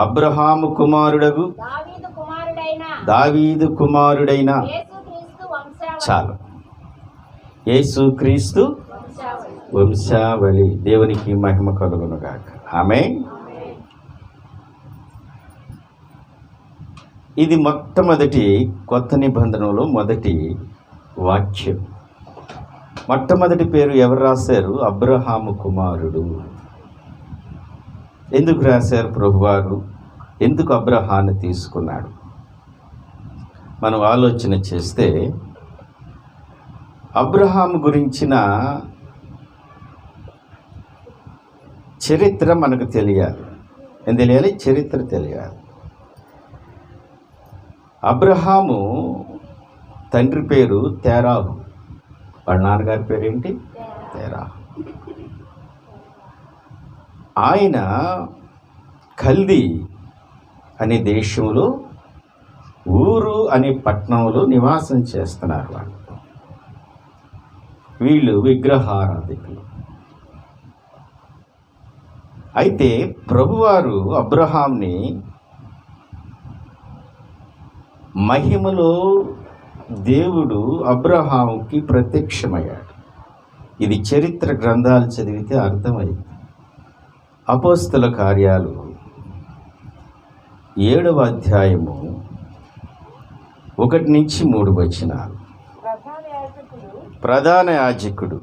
అబ్రహాము కుమారుడగు దావీదు కుమారుడైన చాలు యేసుక్రీస్తు వంశావళి. దేవునికి మహిమ కలుగునుగాక. ఆమేన్. ఇది మొట్టమొదటి కొత్త నిబంధనలో మొదటి వాక్యం. మొట్టమొదటి పేరు ఎవరు రాశారు? అబ్రహాము కుమారుడు. ఎందుకు రాశారు ప్రభువారు? ఎందుకు అబ్రహాన్ని తీసుకున్నాడు? మనం ఆలోచన చేస్తే అబ్రహాము గురించిన చరిత్ర మనకు తెలియాలి. ఏం తెలియాలి? చరిత్ర తెలియాలి. అబ్రహాము తండ్రి పేరు తెరాహు, వాళ్ళ నాన్నగారి పేరేంటి? తెరాహు. ఆయన కల్దీ అనే దేశంలో ఊరు అనే పట్టణంలో నివాసం చేస్తున్నారు. వీళ్ళు విగ్రహారాధికులు. అయితే ప్రభువారు అబ్రహాంని మహిమలో దేవుడు అబ్రహాముకి ప్రత్యక్షమయ్యాడు. ఇది చరిత్ర గ్రంథాలు చదివితే అర్థమైంది. అపోస్తల కార్యాలు 7వ అధ్యాయము 1 నుంచి 3 వచనాలు. ప్రధాన యాజకుడు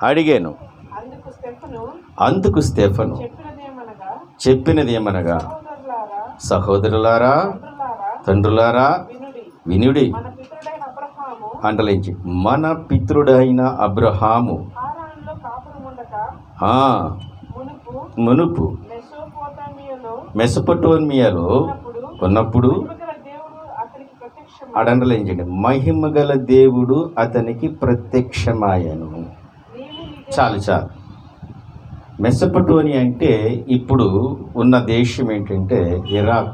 అడిగాను. అందుకు స్టెఫను చెప్పినదేమనగా, సహోదరులారా, తండ్రులారా, వినుడి. అంటలించి, మన పితరుడైన అబ్రహాము మునుపు మెసొపొటేమియాలో ఉన్నప్పుడు అడండలించండి, మహిమ గల దేవుడు అతనికి ప్రత్యక్షమాయను. చాలు. మెసొపొటేమియా అంటే ఇప్పుడు ఉన్న దేశం ఏంటంటే ఇరాక్.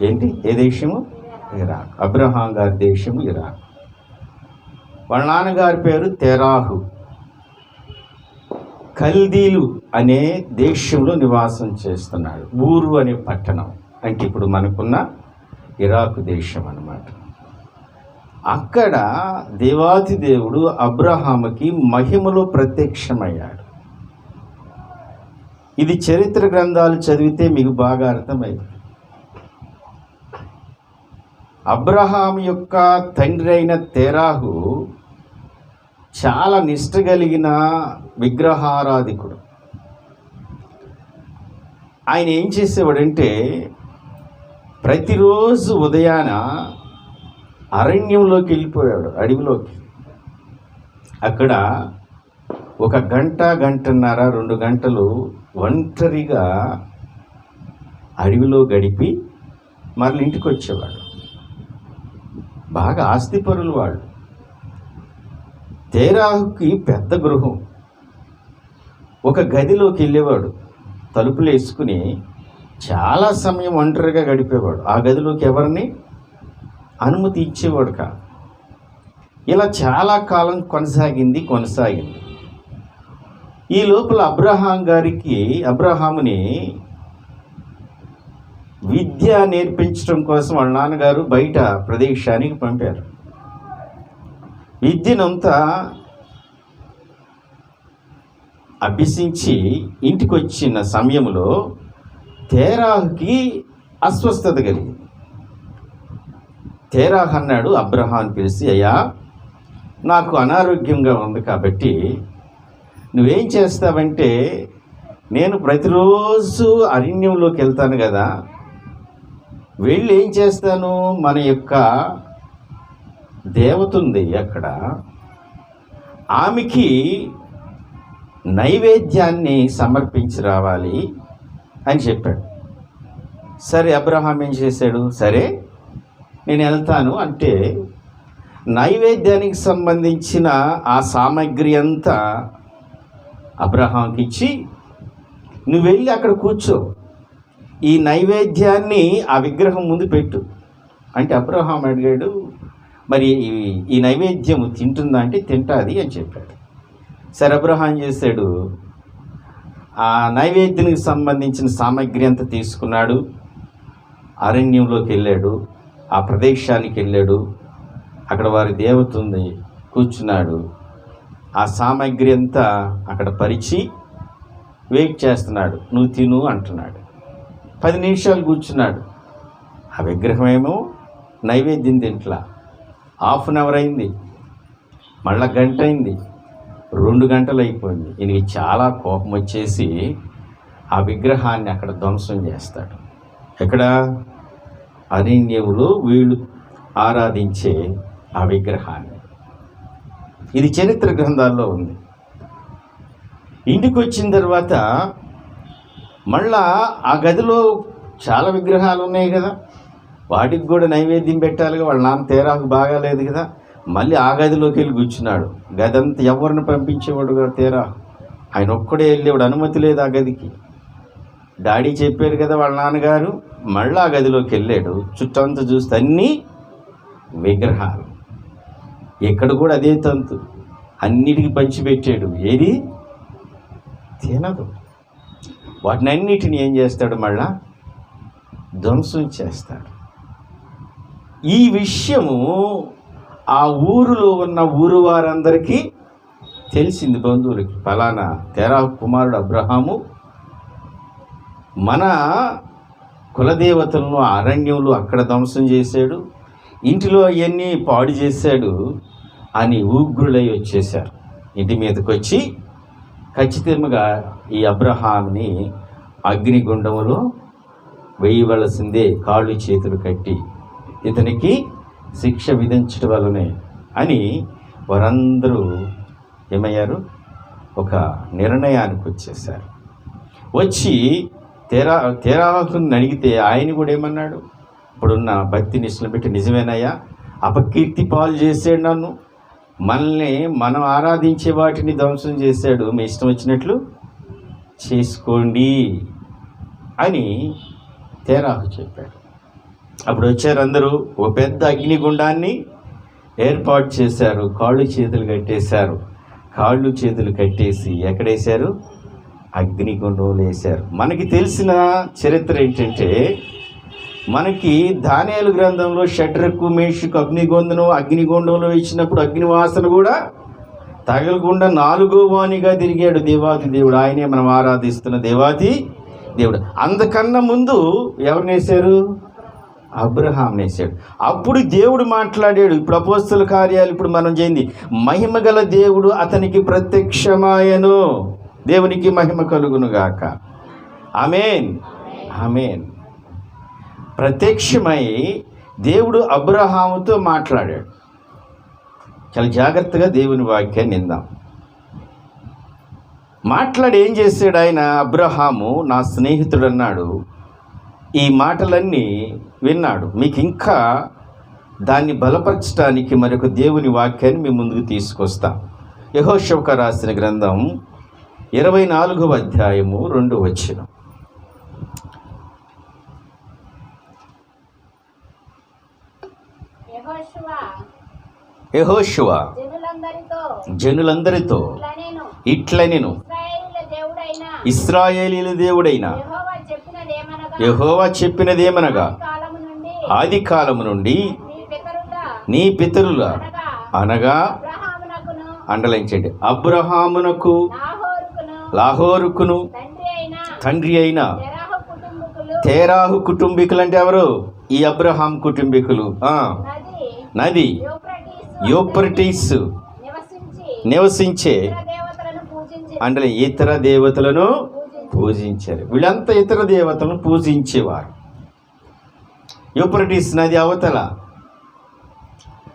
ఏంటి? ఏ దేశము? ఇరాక్. అబ్రహాం గారి దేశము ఇరాక్. వాళ్ళ నాన్నగారి పేరు తెరాహు. కల్దీలు అనే దేశంలో నివాసం చేస్తున్నాడు. ఊరు అనే పట్టణం అంటే ఇప్పుడు మనకున్న ఇరాక్ దేశం అన్నమాట. అక్కడ దేవాతి దేవుడు అబ్రహాముకి మహిమలో ప్రత్యక్షమయ్యాడు. ఇది చరిత్ర గ్రంథాలు చదివితే మీకు బాగా అర్థమైంది. అబ్రహాం యొక్క తండ్రి అయిన తెరాహు చాలా నిష్ఠ కలిగిన విగ్రహారాధికుడు. ఆయన ఏం చేసేవాడంటే ప్రతిరోజు ఉదయాన అరణ్యంలోకి వెళ్ళిపోయాడు, అడవిలోకి. అక్కడ 1 గంట, గంటన్నర, 2 గంటలు ఒంటరిగా అడవిలో గడిపి మళ్ళీ ఇంటికి వచ్చేవాడు. బాగా ఆస్తిపరులు వాళ్ళు. తెరాహుకి పెద్ద గృహం. ఒక గదిలోకి వెళ్ళేవాడు, తలుపులు వేసుకుని చాలా సమయం ఒంటరిగా గడిపేవాడు. ఆ గదిలోకి ఎవరిని అనుమతి ఇచ్చేవాడు కాదు. ఇలా చాలా కాలం కొనసాగింది. ఈ లోపల అబ్రహాముని విద్య నేర్పించడం కోసం వాళ్ళ నాన్నగారు బయట ప్రదేశానికి పంపారు. విద్యనంతా అభ్యసించి ఇంటికి వచ్చిన సమయంలో తెరాహుకి అస్వస్థత కలిగింది. తెరాహు అన్నాడు అబ్రహాం పిలిచి, అయ్యా, నాకు అనారోగ్యంగా ఉంది కాబట్టి నువ్వేం చేస్తావంటే, నేను ప్రతిరోజు అరణ్యంలోకి వెళ్తాను కదా, వెళ్ళి ఏం చేస్తాను, మన యొక్క దేవత ఉంది అక్కడ, ఆమెకి నైవేద్యాన్ని సమర్పించి రావాలి అని చెప్పాడు. సరే, అబ్రహాం ఏం చేశాడు, సరే నేను వెళ్తాను అంటే నైవేద్యానికి సంబంధించిన ఆ సామాగ్రి అంతా అబ్రహాంకి ఇచ్చి, నువ్వు వెళ్ళి అక్కడ కూర్చో, ఈ నైవేద్యాన్ని ఆ విగ్రహం ముందు పెట్టు అంటే అబ్రహాం అడిగాడు, మరి ఈ నైవేద్యం తింటుందా అంటే తింటాది అని చెప్పాడు. సరే, అబ్రహాం చేశాడు, ఆ నైవేద్యానికి సంబంధించిన సామగ్రి అంతా తీసుకున్నాడు. అరణ్యంలోకి వెళ్ళాడు, ఆ ప్రదేశానికి వెళ్ళాడు. అక్కడ వారి దేవత ఉంది, కూర్చున్నాడు. ఆ సామగ్రి అంతా అక్కడ పరిచి వెయిట్ చేస్తున్నాడు. నువ్వు తిను అంటున్నాడు. 10 నిమిషాలు కూర్చున్నాడు. ఆ విగ్రహమేమో నైవేద్యం తింట్లా. హాఫ్ అన్ అవర్ అయింది, మళ్ళా గంట అయింది, 2 గంటలు అయిపోయింది. ఈయనకి చాలా కోపం వచ్చేసి ఆ విగ్రహాన్ని అక్కడ ధ్వంసం చేస్తాడు. ఎక్కడ? అరణ్యములో వీళ్ళు ఆరాధించే ఆ విగ్రహాన్ని. ఇది చరిత్ర గ్రంథాల్లో ఉంది. ఇంటికి వచ్చిన తర్వాత మళ్ళా ఆ గదిలో చాలా విగ్రహాలు ఉన్నాయి కదా, వాటికి కూడా నైవేద్యం పెట్టాలిగా. వాళ్ళ నాన్న తేరాకు బాగాలేదు కదా, మళ్ళీ ఆ గదిలోకి వెళ్ళి కూర్చున్నాడు. గదంతా ఎవరిని పంపించేవాడు కదా తేరా, ఆయన ఒక్కడే వెళ్ళేవాడు, అనుమతి లేదు ఆ గదికి. డాడీ చెప్పారు కదా వాళ్ళ నాన్నగారు. మళ్ళీ ఆ గదిలోకి వెళ్ళాడు. చుట్టంతా చూస్తే అన్నీ విగ్రహాలు. ఎక్కడ కూడా అదే తంతు, అన్నిటికీ పంచిపెట్టాడు. ఏది తినదు. వాటిని అన్నిటిని ఏం చేస్తాడు? మళ్ళా ధ్వంసం చేస్తాడు. ఈ విషయము ఆ ఊరిలో ఉన్న ఊరు వారందరికీ తెలిసింది, బంధువులకి. ఫలానా తేరా కుమారుడు అబ్రహాము మన కులదేవతలను అరణ్యంలో అక్కడ ధ్వంసం చేశాడు, ఇంటిలో అవన్నీ పాడు చేశాడు అని ఉగ్రులై వచ్చేశారు. ఇంటి మీదకి వచ్చి ఖచ్చితంగా ఈ అబ్రహాంని అగ్నిగుండంలో వేయవలసిందే, కాళ్ళు చేతులు కట్టి ఇతనికి శిక్ష విధించడం వల్లనే అని వారందరూ ఏమయ్యారు? ఒక నిర్ణయానికి వచ్చేసారు. వచ్చి తేరాహుని అడిగితే ఆయన కూడా ఏమన్నాడు? ఇప్పుడున్న భక్తి నిష్ఠలు పెట్టి, నిజమేనయ్యా, అపకీర్తి పాలు చేసాడు నన్ను, మనల్ని మనం ఆరాధించే వాటిని ధ్వంసం చేశాడు, మీ ఇష్టం వచ్చినట్లు చేసుకోండి అని తేరాహు చెప్పాడు. అప్పుడు వచ్చారు అందరూ, ఒక పెద్ద అగ్నిగుండాన్ని ఏర్పాటు చేశారు. కాళ్ళు చేతులు కట్టేశారు. కాళ్ళు చేతులు కట్టేసి ఎక్కడేశారు? అగ్నిగుండంలో వేశారు. మనకి తెలిసిన చరిత్ర ఏంటంటే, మనకి దానియేలు గ్రంథంలో షడ్రకు మేషకు అగ్నిగుండంలో ఇచ్చినప్పుడు అగ్నివాసన కూడా తగలకుండా 4వ వాణిగా తిరిగాడు దేవాది దేవుడు. ఆయనే మనం ఆరాధిస్తున్న దేవాది దేవుడు. అందుకన్నా ముందు ఎవరిని వేశారు? అబ్రహాం వేశాడు. అప్పుడు దేవుడు మాట్లాడాడు. ఇప్పుడు అపోస్తల కార్యాలు ఇప్పుడు మనం చేయింది, మహిమగల దేవుడు అతనికి ప్రత్యక్షమాయను, దేవునికి మహిమ కలుగును గాక. ఆమేన్, ఆమేన్. ప్రత్యక్షమై దేవుడు అబ్రహాముతో మాట్లాడాడు. చాలా జాగ్రత్తగా దేవుని వాక్యాన్ని విందాం. మాట్లాడి ఏం చేశాడు ఆయన? అబ్రహాము నా స్నేహితుడు అన్నాడు. ఈ మాటలన్నీ విన్నాడు. మీకు ఇంకా దాన్ని బలపరచడానికి మరొక దేవుని వాక్యాన్ని మీ ముందుకు తీసుకొస్తాం. యెహోషువ రాసిన గ్రంథం 24వ అధ్యాయము 2వ వచనం. యెహోషువ జనులందరితో ఇట్లనెను, ఇశ్రాయేలీయుల దేవుడైన యెహోవా చెప్పినదేమనగా, ఆది కాలము నుండి నీ పితరుల అనగా అండలించండి, అబ్రహామునకు లాహోరుకును తండ్రి అయిన తేరాహు కుటుంబీకులు అంటే ఎవరు? ఈ అబ్రహాం కుటుంబీకులు. నది యూఫ్రటీస్ నివసించే అంటే ఇతర దేవతలను పూజించారు. వీళ్ళంతా ఇతర దేవతలను పూజించేవారు. యూఫ్రటీస్ నది అవతల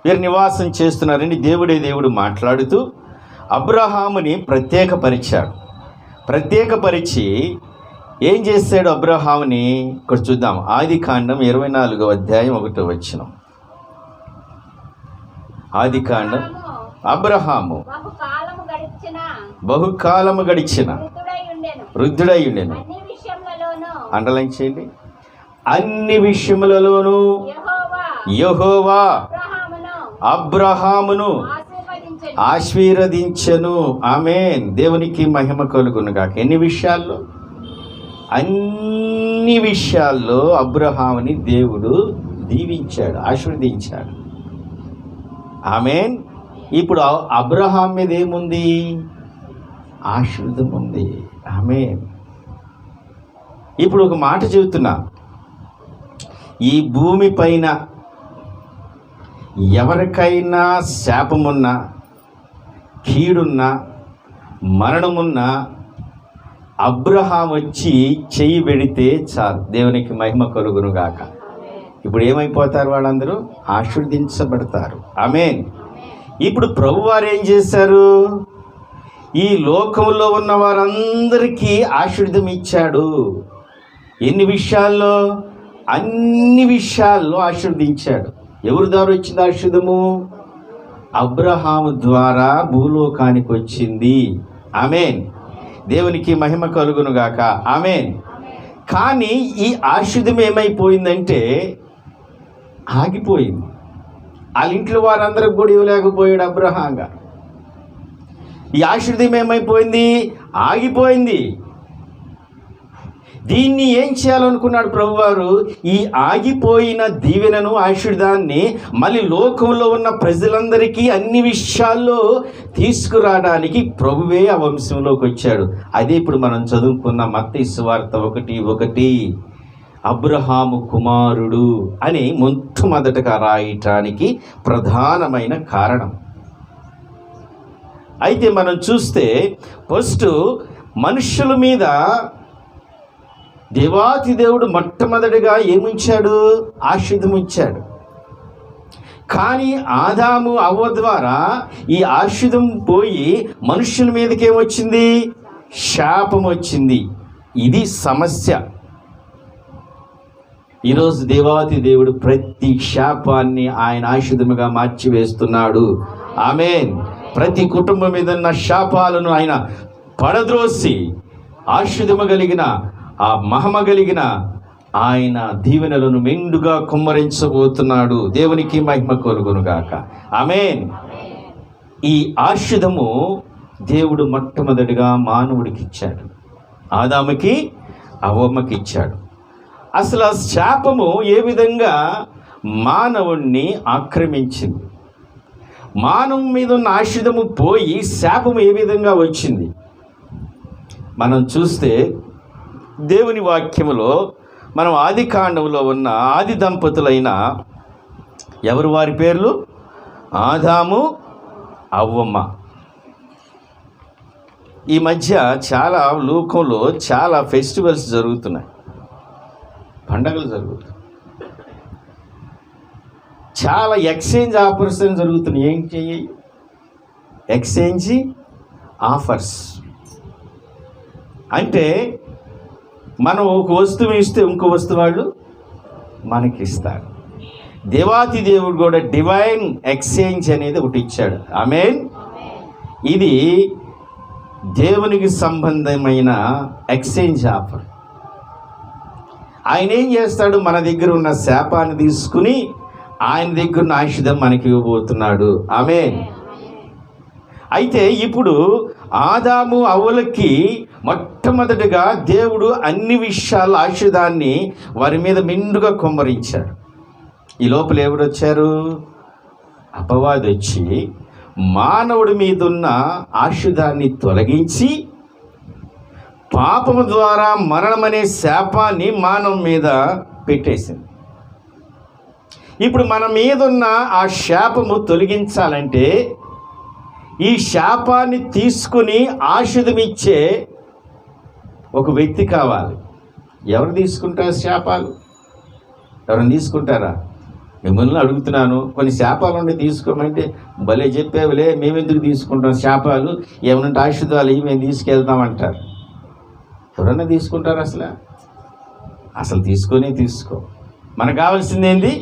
వీరు నివాసం చేస్తున్నారని దేవుడు మాట్లాడుతూ అబ్రహాముని ప్రత్యేకపరిచాడు. ప్రత్యేకపరిచి ఏం చేశాడు అబ్రహాముని? ఇక్కడ చూద్దాం. ఆది కాండం 24వ అధ్యాయం 1వ వచనం. ఆది కాండం. అబ్రహాము బహుకాలము గడిచిన వృద్ధుడై ఉండెను. అండర్లైన్ చేయండి. అన్ని విషయములలోనూ యెహోవా అబ్రహామును ఆశీర్వదించెను. ఆమేన్. దేవునికి మహిమ కలుగును గాక. ఎన్ని విషయాల్లో? అన్ని విషయాల్లో అబ్రహాముని దేవుడు దీవించాడు, ఆశీర్వదించాడు. ఆమేన్. ఇప్పుడు అబ్రహాం మీద ఏముంది? ఆశీర్వాదం ఉంది. ఆమేన్. ఇప్పుడు ఒక మాట చెబుతున్నా, ఈ భూమి పైన ఎవరికైనా శాపమున్నా, కీడున్నా, మరణమున్నా అబ్రహాం వచ్చి చెయ్యి పెడితే చాలు, దేవునికి మహిమ కలుగును గాక. ఇప్పుడు ఏమైపోతారు? వాళ్ళందరూ ఆశీర్వదించబడతారు. ఆమేన్. ఇప్పుడు ప్రభువారు ఏం చేశారు? ఈ లోకంలో ఉన్న వారందరికీ ఆశీర్వాదం ఇచ్చాడు. ఎన్ని విషయాల్లో? అన్ని విషయాల్లో ఆశీర్వదించాడు. ఎవరి ద్వారా వచ్చింది ఆశీర్వాదము? అబ్రహాము ద్వారా భూలోకానికి వచ్చింది. ఆమేన్. దేవునికి మహిమ కలుగును గాక. ఆమేన్. కానీ ఈ ఆశీర్వాదం ఏమైపోయిందంటే ఆగిపోయింది. వాళ్ళ ఇంట్లో వారందరికి కూడా ఇవ్వలేకపోయాడు అబ్రహాం గారు. ఈ ఆశీర్వాదం ఏమైపోయింది? ఆగిపోయింది. దీన్ని ఏం చేయాలనుకున్నాడు ప్రభువారు? ఈ ఆగిపోయిన దీవెనను, ఆశీర్వాదాన్ని మళ్ళీ లోకంలో ఉన్న ప్రజలందరికీ అన్ని విషయాల్లో తీసుకురావడానికి ప్రభువే ఆ వంశంలోకి వచ్చాడు. అదే ఇప్పుడు మనం చదువుకున్న మత్తయి సువార్త 1:1 అబ్రహాము కుమారుడు అని మొట్టమొదటగా రాయటానికి ప్రధానమైన కారణం. అయితే మనం చూస్తే ఫస్ట్ మనుషుల మీద దేవాతి దేవుడు మొట్టమొదటిగా ఏముంచాడు? ఆశీర్వాదం ఉంచాడు. కానీ ఆదాము అవ్వ ద్వారా ఈ ఆశీర్వాదం పోయి మనుషుల మీదకి ఏమొచ్చింది? శాపం వచ్చింది. ఇది సమస్య. ఈరోజు దేవాతి దేవుడు ప్రతి శాపాన్ని ఆయన ఆశీర్వాదముగా మార్చివేస్తున్నాడు. ఆమేన్. ప్రతి కుటుంబం మీద ఉన్న శాపాలను ఆయన పడద్రోసి ఆశీర్వాదము కలిగిన, ఆ మహిమ కలిగిన ఆయన దీవెనలను మెండుగా కుమ్మరించబోతున్నాడు. దేవునికి మహిమ కలుగును గాక. ఆమేన్. ఈ ఆశీర్వాదము దేవుడు మొట్టమొదటిగా మానవుడికి ఇచ్చాడు, ఆదాముకి అవ్వమ్మకి ఇచ్చాడు. అసలు ఆ శాపము ఏ విధంగా మానవుణ్ణి ఆక్రమించింది? మానవం మీద ఉన్న ఆశీర్వాదము పోయి శాపము ఏ విధంగా వచ్చింది? మనం చూస్తే దేవుని వాక్యములో మనం ఆది కాండంలో ఉన్న ఆది దంపతులైన ఎవరు? వారి పేర్లు ఆదాము, అవ్వమ్మ. ఈ మధ్య చాలా లోకంలో చాలా ఫెస్టివల్స్ జరుగుతున్నాయి, పండగలు జరుగుతున్నాయి, చాలా ఎక్స్చేంజ్ ఆఫర్స్ జరుగుతున్నాయి. ఏం చెయ్యి? ఎక్స్చేంజ్ ఆఫర్స్ అంటే మనం ఒక వస్తువు ఇస్తే ఇంకో వస్తువు వాళ్ళు మనకి ఇస్తారు. దేవాతి దేవుడు కూడా డివైన్ ఎక్స్చేంజ్ అనేది ఒకటి ఇచ్చాడు. ఆమేన్. ఇది దేవునికి సంబంధమైన ఎక్స్చేంజ్ ఆఫర్. ఆయన ఏం చేస్తాడు? మన దగ్గర ఉన్న శాపాన్ని తీసుకుని ఆయన దగ్గర ఉన్న ఆశీర్వాదం మనకి ఇవ్వబోతున్నాడు. ఆమేన్. అయితే ఇప్పుడు ఆదాము అవ్వలకి మొట్టమొదటిగా దేవుడు అన్ని విషయాల ఆశీర్వాదాన్ని వారి మీద మెండుగా కుమ్మరించాడు. ఈ లోపల ఎవరు వచ్చారు? అపవాది వచ్చి మానవుడి మీద ఉన్న ఆశీర్వాదాన్ని తొలగించి పాపము ద్వారా మరణం అనే శాపాన్ని మానవం మీద పెట్టేసింది. ఇప్పుడు మన మీద ఉన్న ఆ శాపము తొలగించాలంటే ఈ శాపాన్ని తీసుకుని ఆశీర్వాదం ఇచ్చే ఒక వ్యక్తి కావాలి. ఎవరు తీసుకుంటారు శాపాలు? ఎవరైనా తీసుకుంటారా? మిమ్మల్ని అడుగుతున్నాను. కొన్ని శాపాలు ఉండి తీసుకోమంటే భలే చెప్పేవిలే, మేమెందుకు తీసుకుంటాం శాపాలు, ఏమనంటే ఆశీర్వాదాలు మేము తీసుకెళ్తామంటారు. ఎవరన్నా తీసుకుంటారు? అసలు తీసుకో. మనకు కావాల్సింది ఏంటి?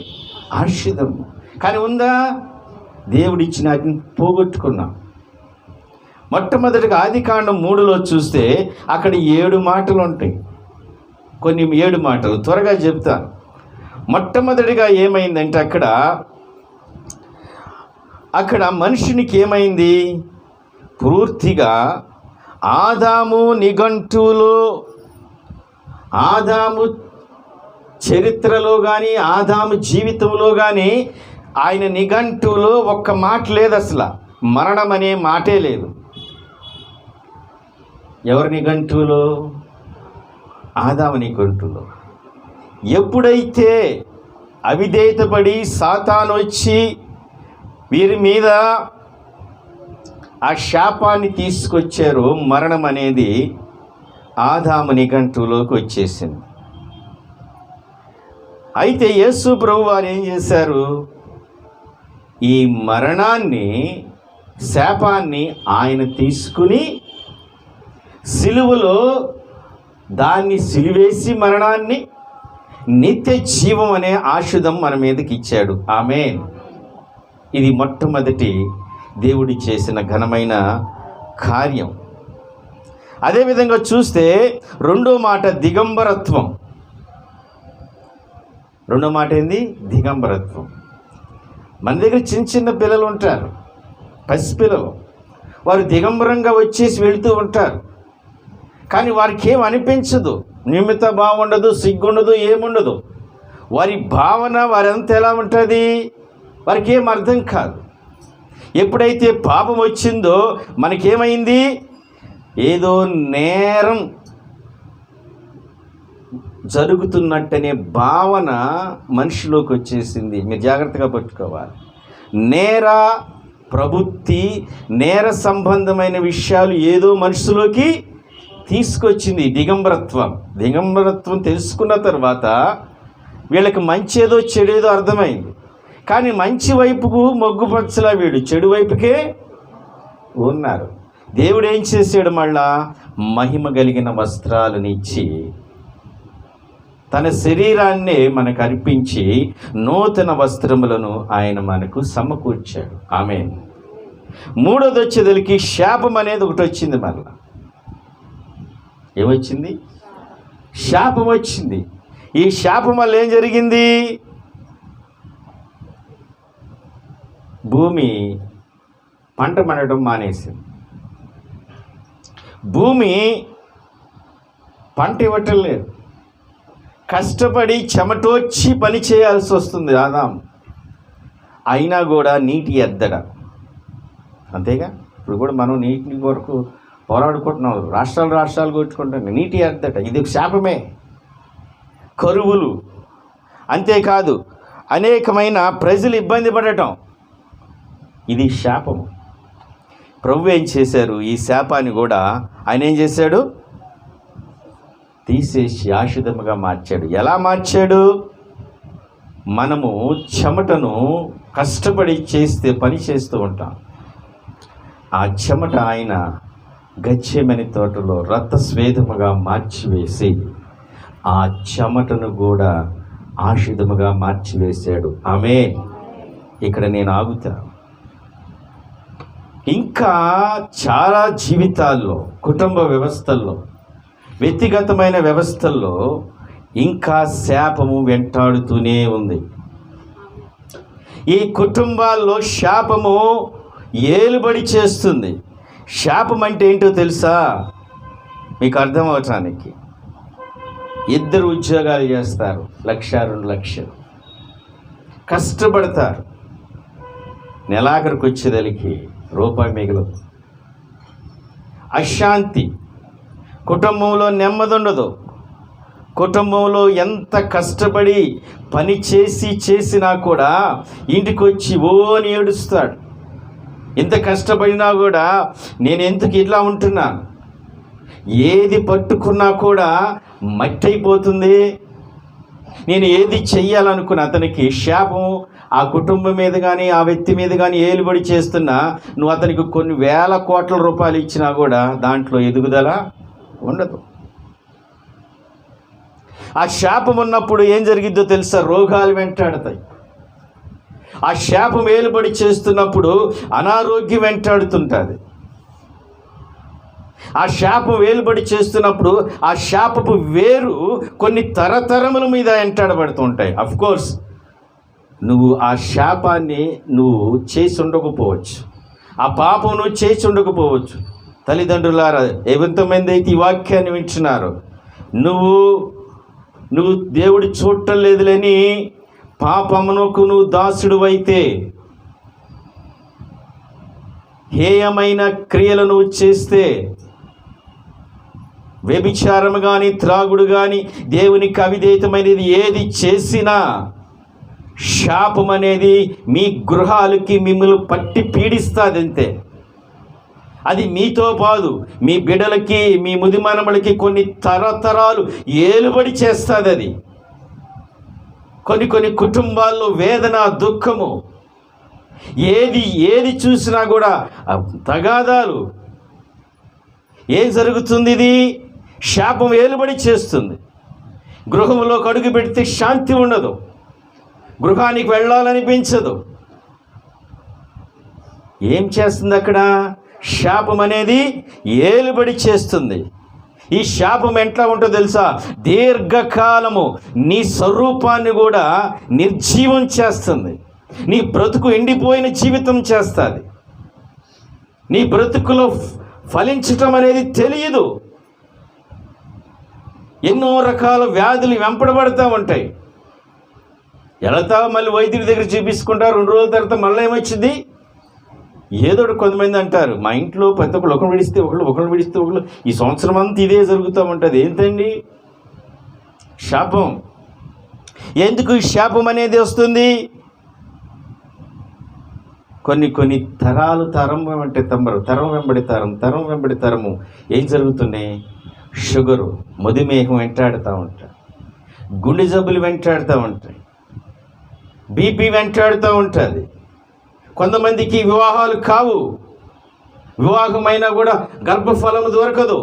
ఆశీర్వాదం. కానీ ఉందా? దేవుడిచ్చిన వాటిని పోగొట్టుకున్నాం. మొట్టమొదటిగా ఆది కాండం 3లో చూస్తే అక్కడ 7 మాటలు ఉంటాయి. కొన్ని 7 మాటలు త్వరగా చెప్తాను. మొట్టమొదటిగా ఏమైందంటే అక్కడ అక్కడ మనుషునికి ఏమైంది? పూర్తిగా ఆదాము నిఘంటువులో, ఆదాము చరిత్రలో కానీ, ఆదాము జీవితంలో కానీ, ఆయన నిఘంటువులో ఒక్క మాట లేదు. అసలు మరణం అనే మాటే లేదు. ఎవరి నిఘంటువులో? ఆదాము నిఘంటువులో. ఎప్పుడైతే అవిధేయతపడి సాతాను వచ్చి వీరి మీద ఆ శాపాన్ని తీసుకొచ్చారో, మరణం అనేది ఆదాము నిఘంటువులోకి వచ్చేసింది. అయితే యేసు ప్రభు వారు ఏం చేశారు? ఈ మరణాన్ని, శాపాన్ని ఆయన తీసుకుని సిలువలో దాన్ని సిలువేసి మరణాన్ని, నిత్య జీవం అనే ఆశుధం మన మీదకి ఇచ్చాడు. ఆమేన్. ఇది మొట్టమొదటి దేవుడి చేసిన ఘనమైన కార్యం. అదేవిధంగా చూస్తే రెండో మాట దిగంబరత్వం. రెండో మాట ఏంది? దిగంబరత్వం. మన దగ్గర చిన్న చిన్న పిల్లలు ఉంటారు, పసిపిల్లలు. వారు దిగంబరంగా వచ్చేసి వెళుతూ ఉంటారు. కానీ వారికి ఏం అనిపించదు, నిమిత్త బాగుండదు, సిగ్గుండదు, ఏముండదు. వారి భావన వారంతా ఎలా ఉంటుంది? వారికి ఏం అర్థం కాదు. ఎప్పుడైతే పాపం వచ్చిందో మనకేమైంది? ఏదో నేరం జరుగుతున్నట్టనే భావన మనిషిలోకి వచ్చేసింది. మీరు జాగ్రత్తగా పట్టుకోవాలి. నేర ప్రవృత్తి, నేర సంబంధమైన విషయాలు ఏదో మనిషిలోకి తీసుకొచ్చింది దిగంబరత్వం. దిగంబరత్వం తెలుసుకున్న తర్వాత వీళ్ళకి మంచి ఏదో చెడేదో అర్థమైంది. కానీ మంచి వైపుకు మొగ్గుపరచలా, వీడు చెడు వైపుకే ఉన్నారు. దేవుడు ఏం చేశాడు? మళ్ళా మహిమ కలిగిన వస్త్రాలను ఇచ్చి తన శరీరాన్నే మనకు అర్పించి నూతన వస్త్రములను ఆయన మనకు సమకూర్చాడు. ఆమేన్. మూడోది వచ్చేదలికి శాపం అనేది ఒకటి వచ్చింది. మళ్ళా ఏమొచ్చింది? శాపం వచ్చింది. ఈ శాపం వల్ల ఏం జరిగింది? భూమి పంట పండటం మానేసింది. భూమి పంట ఇవ్వటం లేదు. కష్టపడి చెమటోచ్చి పని చేయాల్సి వస్తుంది ఆదాం. అయినా కూడా నీటి ఎద్దడ. అంతేగా, ఇప్పుడు కూడా మనం నీటి కొరకు పోరాడుకుంటున్నాం. రాష్ట్రాలు కొట్టుకుంటున్నాం. నీటి ఎద్దట ఇది శాపమే. కరువులు, అంతేకాదు అనేకమైన ప్రజలు ఇబ్బంది పడటం, ఇది శాపము. ప్రభు ఏం చేశారు? ఈ శాపాన్ని కూడా ఆయన ఏం చేశాడు? తీసేసి ఆశుధముగా మార్చాడు. ఎలా మార్చాడు? మనము చెమటను కష్టపడి పని చేస్తూ ఉంటాం. ఆ చెమట ఆయన గెత్సేమని తోటలో రక్తస్వేదముగా మార్చివేసి ఆ చెమటను కూడా ఆశుధముగా మార్చివేశాడు. ఆమేన్. ఇక్కడ నేను ఆగుతా. ఇంకా చాలా జీవితాల్లో, కుటుంబ వ్యవస్థల్లో, వ్యక్తిగతమైన వ్యవస్థల్లో ఇంకా శాపము వెంటాడుతూనే ఉంది. ఈ కుటుంబాల్లో శాపము ఏలుబడి చేస్తుంది. శాపం అంటే ఏంటో తెలుసా? మీకు అర్థం అవటానికి, ఇద్దరు ఉద్యోగాలు చేస్తారు, 1,00,000 2 లక్షలు కష్టపడతారు. నెలాఖరికి వచ్చేదలికి రూపాయి మిగలదు. అశాంతి, కుటుంబంలో నెమ్మది ఉండదు. కుటుంబంలో ఎంత కష్టపడి పని చేసినా కూడా ఇంటికి వచ్చి ఓని ఏడుస్తాడు. ఎంత కష్టపడినా కూడా నేను ఎందుకు ఇట్లా ఉంటున్నాను, ఏది పట్టుకున్నా కూడా మట్టి అయిపోతుంది. నేను ఏది చెయ్యాలనుకున్న అతనికి శాపం ఆ కుటుంబం మీద కానీ ఆ వ్యక్తి మీద కానీ ఏలుబడి చేస్తున్నా, నువ్వు అతనికి కొన్ని వేల కోట్ల రూపాయలు ఇచ్చినా కూడా దాంట్లో ఎదుగుదల ఉండదు. ఆ శాపం ఉన్నప్పుడు ఏం జరిగిద్దో తెలుసా? రోగాలు వెంటాడుతాయి. ఆ శాపం ఏలుబడి చేస్తున్నప్పుడు అనారోగ్యం వెంటాడుతుంటుంది. ఆ శాపం వేలుబడి చేస్తున్నప్పుడు ఆ శాపపు వేరు కొన్ని తరతరముల మీద వెంటాడబడుతూ ఉంటాయి. అఫ్కోర్స్ నువ్వు ఆ శాపాన్ని నువ్వు చేసి ఉండకపోవచ్చు, ఆ పాపం నువ్వు చేసి ఉండకపోవచ్చు. తల్లిదండ్రులారా, ఎంతమంది అయితే ఈ వాక్యాన్ని వింటున్నారో, నువ్వు దేవుడు చూడటం లేదులేని పాపమునకు నువ్వు దాసుడు అయితే, హేయమైన క్రియలు నువ్వు చేస్తే, వ్యభిచారము కానీ, త్రాగుడు కానీ, దేవునికి అవిధేయతమైనది ఏది చేసినా శాపం అనేది మీ గృహాలకి మిమ్మల్ని పట్టి పీడిస్తుంది. అంతే. అది మీతో పాదు మీ బిడ్డలకి, మీ ముదిమనములకి కొన్ని తరతరాలు ఏలుబడి చేస్తుంది. అది కొన్ని కుటుంబాల్లో వేదన, దుఃఖము, ఏది చూసినా కూడా తగాదాలు. ఏం జరుగుతుంది? ఇది శాపం ఏలుబడి చేస్తుంది. గృహంలోకి అడుగు పెడితే శాంతి ఉండదు, గృహానికి వెళ్ళాలనిపించదు. ఏం చేస్తుంది అక్కడ? శాపం అనేది ఏలుబడి చేస్తుంది. ఈ శాపం ఎట్లా ఉంటుందో తెలుసా? దీర్ఘకాలము నీ స్వరూపాన్ని కూడా నిర్జీవం చేస్తుంది. నీ బ్రతుకు ఎండిపోయిన జీవితం చేస్తుంది. నీ బ్రతుకులో ఫలించటం అనేది తెలియదు. ఎన్నో రకాల వ్యాధులు వెంపడబడుతూ ఉంటాయి. వెళతావు, మళ్ళీ వైద్యుడి దగ్గర చూపించుకుంటారు. 2 రోజుల తర్వాత మళ్ళీ ఏమొచ్చింది? ఏదో కొంతమంది అంటారు, మా ఇంట్లో ప్రతి ఒక్కరు ఒకరు విడిస్తే ఒకళ్ళు ఈ సంవత్సరం అంతా ఇదే జరుగుతూ ఉంటుంది. ఏంటండి? శాపం. ఎందుకు ఈ శాపం అనేది వస్తుంది? కొన్ని తరాలు, తరం వెంబడి తరము ఏం జరుగుతున్నాయి? షుగరు, మధుమేహం వెంటాడుతూ ఉంటాయి, గుండె జబ్బులు వెంటాడుతూ ఉంటాయి, బీపీ వెంటాడుతూ ఉంటుంది. కొంతమందికి వివాహాలు కావు, వివాహమైనా కూడా గర్భఫలము దొరకదు.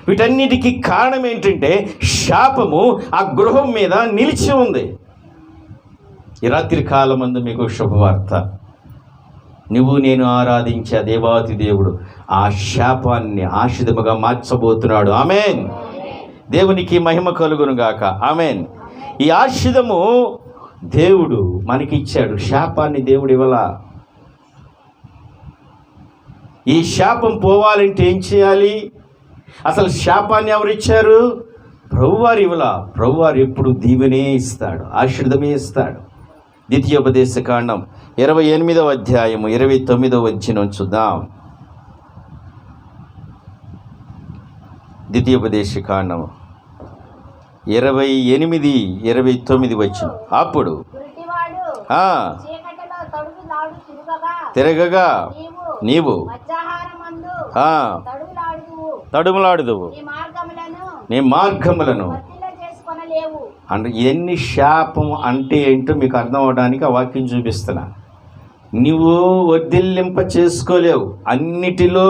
వీటన్నిటికీ కారణం ఏంటంటే శాపము ఆ గృహం మీద నిలిచి ఉంది. ఈ రాత్రి కాలమందు మీకు శుభవార్త. నువ్వు నేను ఆరాధించే దేవాతి దేవుడు ఆ శాపాన్ని ఆశీర్వాదముగా మార్చబోతున్నాడు. ఆమేన్. దేవునికి మహిమ కలుగును గాక. ఆమేన్. ఈ ఆశీర్వాదము దేవుడు మనకిచ్చాడు. శాపాన్ని దేవుడు ఇవ్వలా. ఈ శాపం పోవాలంటే ఏం చేయాలి? అసలు శాపాన్ని ఎవరిచ్చారు? ప్రభువారు ఇవ్వలా. ప్రభువారు ఎప్పుడు దీవెనే ఇస్తాడు, ఆశీర్వాదమే ఇస్తాడు. ద్వితీయోపదేశకాండం 28వ అధ్యాయము 29వ వచనం చూద్దాం. ద్వితీయోపదేశకాండం 28:29 వచనం. అప్పుడు తిరగగా నీవు తడుములాడుదువు, నీ మార్గములను. అంటే ఎన్ని శాపం అంటే ఏంటో మీకు అర్థం అవడానికి ఆ వాక్యం చూపిస్తున్నా. నువ్వు వర్ధిల్లింప చేసుకోలేవు. అన్నిటిలో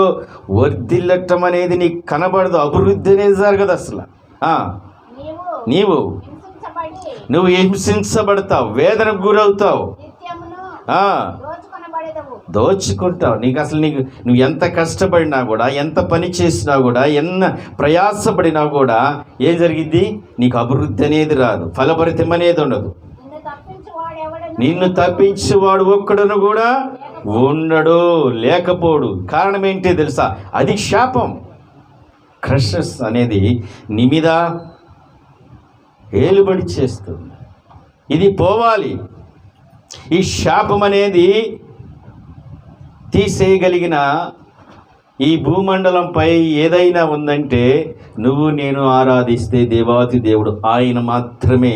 వర్ధిల్లటం అనేది నీకు కనబడదు. అభివృద్ధి అనేది జరగదు అసలు. నువ్వు హింసించబడతావు, వేదనకు గురవుతావు, దోచుకుంటావు. నువ్వు ఎంత కష్టపడినా కూడా, ఎంత పని చేసినా కూడా, ఎన్న ప్రయాసపడినా కూడా ఏం జరిగిద్ది? నీకు అభివృద్ధి అనేది రాదు, ఫలభరితం అనేది ఉండదు. నిన్ను తప్పించేవాడు ఒక్కడును కూడా ఉండడు, లేకపోడు. కారణం ఏంటి తెలుసా? అది శాపం. క్రషెస్ అనేది నీ మీద ఏలుబడి చేస్తుంది. ఇది పోవాలి. ఈ శాపం అనేది తీసేయగలిగిన ఈ భూమండలంపై ఏదైనా ఉందంటే నువ్వు నేను ఆరాధిస్తే దేవాతి దేవుడు ఆయన మాత్రమే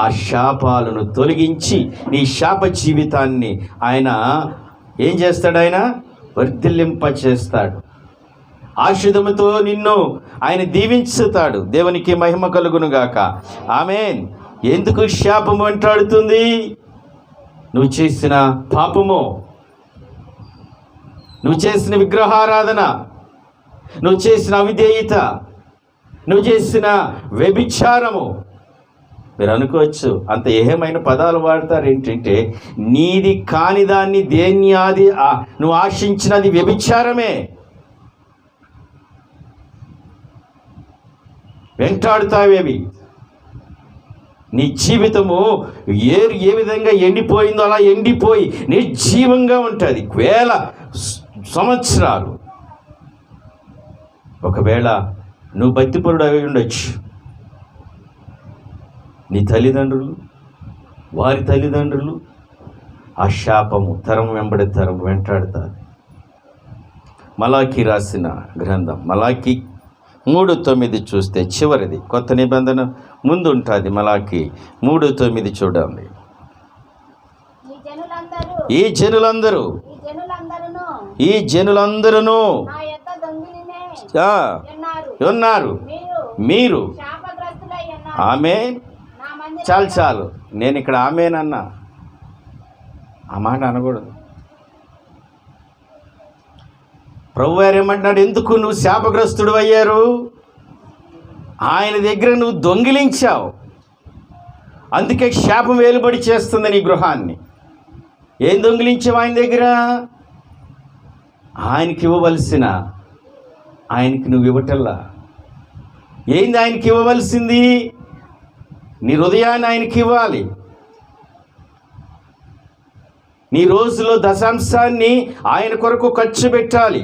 ఆ శాపాలను తొలగించి నీ శాప జీవితాన్ని ఆయన ఏం చేస్తాడు? ఆయన వర్ధిల్లింప చేస్తాడు. ఆశీర్వాదముతో నిన్ను ఆయన దీవించుతాడు. దేవునికి మహిమ కలుగును గాక. ఆమేన్. ఎందుకు శాపం వెంటాడుతుంది? నువ్వు చేసిన పాపము, నువ్వు చేసిన విగ్రహారాధన, నువ్వు చేసిన అవిధేయత, నువ్వు చేసిన వ్యభిచారము. మీరు అనుకోవచ్చు అంత ఏమైన పదాలు వాడతారు ఏంటంటే, నీది కాని దాన్ని దేన్ని అది నువ్వు ఆశించినది వ్యభిచారమే. వెంటాడుతావేవి. నీ జీవితము ఏరు ఏ విధంగా ఎండిపోయిందో అలా ఎండిపోయి నిర్జీవంగా ఉంటుంది వేల సంవత్సరాలు. ఒకవేళ నువ్వు భక్తిపరుడు అయి ఉండొచ్చు, నీ తల్లిదండ్రులు, వారి తల్లిదండ్రులు ఆ శాపము తరం వెంబడి తరం వెంటాడుతారు. మలాకి రాసిన గ్రంథం మలాకి 3:9 చూస్తే చివరిది, కొత్త నిబంధన ముందు ఉంటుంది. మలాకి 3:9 చూడండి. ఈ జనులందరూ ఉన్నారు, మీరు ఆమేన్. చాలు నేను ఇక్కడ ఆమేనన్నా, ఆ మాట అనకూడదు. ప్రభు వారు ఏమంటున్నాడు, ఎందుకు నువ్వు శాపగ్రస్తుడు అయ్యారు? ఆయన దగ్గర నువ్వు దొంగిలించావు, అందుకే శాపం వేలుబడి చేస్తుంది నీ గృహాన్ని. ఏం దొంగిలించావు ఆయన దగ్గర? ఆయనకి ఇవ్వవలసిన ఆయనకి నువ్వు ఇవ్వటల్లా. ఏంది ఆయనకి ఇవ్వవలసింది? నీ హృదయాన్ని ఆయనకి ఇవ్వాలి. నీ రోజులో దశాంశాన్ని ఆయన కొరకు ఖర్చు పెట్టాలి.